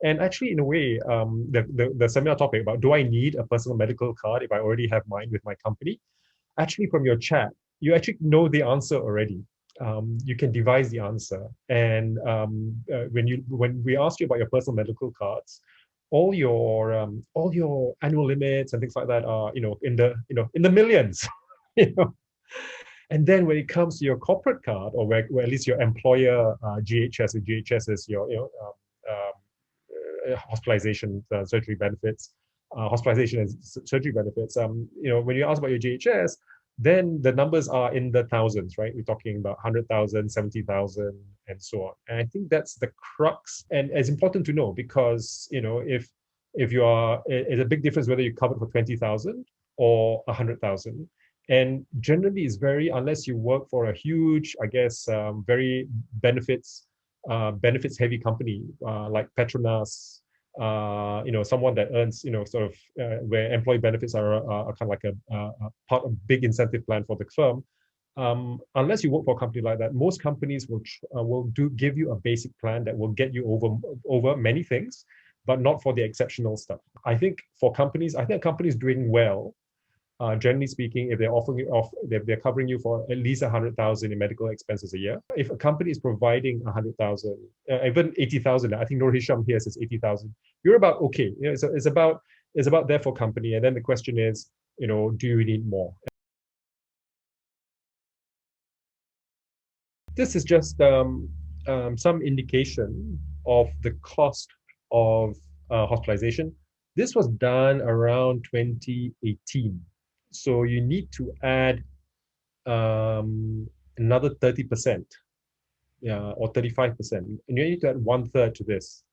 And actually, in a way, the seminar topic about do I need a personal medical card if I already have mine with my company? Actually, from your chat, you actually know the answer already. You can devise the answer. And when we asked you about your personal medical cards, all your annual limits and things like that are in the millions. you know. And then when it comes to your corporate card, or where at least your employer GHS, or GHS is your hospitalization surgery benefits, hospitalization and surgery benefits. When you ask about your GHS, then the numbers are in the thousands, right? We're talking about 100,000, 70,000, and so on. And I think that's the crux, and it's important to know because if you are, it's a big difference whether you're covered for 20,000 or 100,000. And generally, it's very, unless you work for a huge, I guess, very benefits heavy company like Petronas, someone that earns, sort of where employee benefits are kind of like a part of big incentive plan for the firm. Unless you work for a company like that, most companies will give you a basic plan that will get you over many things, but not for the exceptional stuff. I think a company is doing well, generally speaking, if they're they're covering you for at least 100,000 in medical expenses a year. If a company is providing 100,000, even 80,000, I think Nur Hisham here says 80,000. You're about okay. It's about there for company, and then the question is, do you need more? This is just some indication of the cost of hospitalization. This was done around 2018. So you need to add another 30%, or 35%. And you need to add 1/3 to this.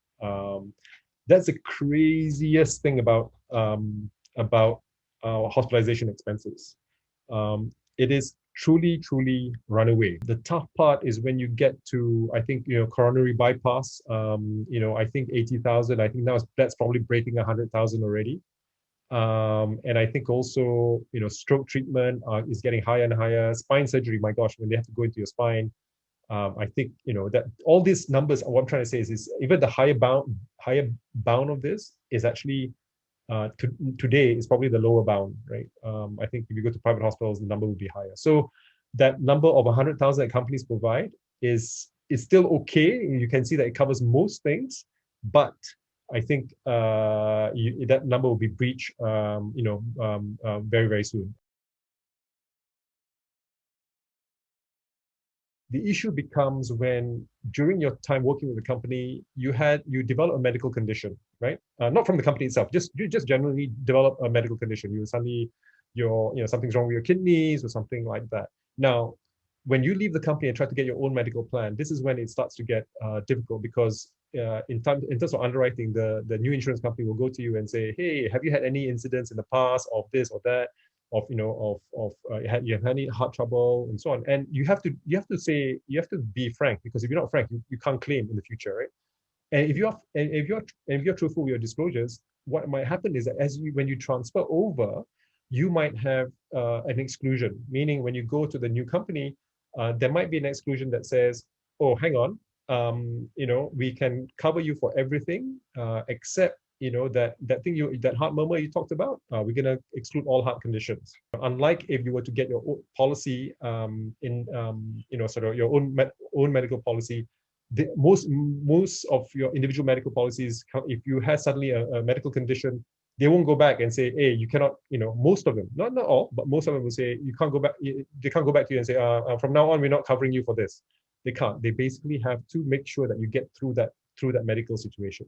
That's the craziest thing about hospitalization expenses. It is truly, truly runaway. The tough part is when you get to, I think, coronary bypass, I think 80,000, I think now that's probably breaking 100,000 already. And I think also, stroke treatment is getting higher and higher. Spine surgery, my gosh, when they have to go into your spine, I think, that all these numbers, what I'm trying to say is even the higher bound of this is actually, today is probably the lower bound, right? I think if you go to private hospitals, the number will be higher. So that number of 100,000 that companies provide is still okay. You can see that it covers most things, but I think that number will be breached, very, very soon. The issue becomes when during your time working with the company, you develop a medical condition, right? Not from the company itself, you just generally develop a medical condition. Something's wrong with your kidneys or something like that. Now, when you leave the company and try to get your own medical plan, this is when it starts to get difficult because in terms of underwriting, the new insurance company will go to you and say, hey, have you had any incidents in the past of this or that? You have any heart trouble and so on, and you have to be frank, because if you're not frank, you can't claim in the future, right? And if you're truthful with your disclosures, what might happen is that when you transfer over, you might have an exclusion, meaning when you go to the new company, there might be an exclusion that says, oh, hang on, we can cover you for everything except that heart murmur you talked about, we're going to exclude all heart conditions. Unlike if you were to get your own policy sort of your own medical policy, most of your individual medical policies, if you have suddenly a medical condition, they won't go back and say, hey, you cannot, most of them, not all, but most of them will say, you can't go back, they can't go back to you and say, from now on, we're not covering you for this. They can't. They basically have to make sure that you get through that medical situation.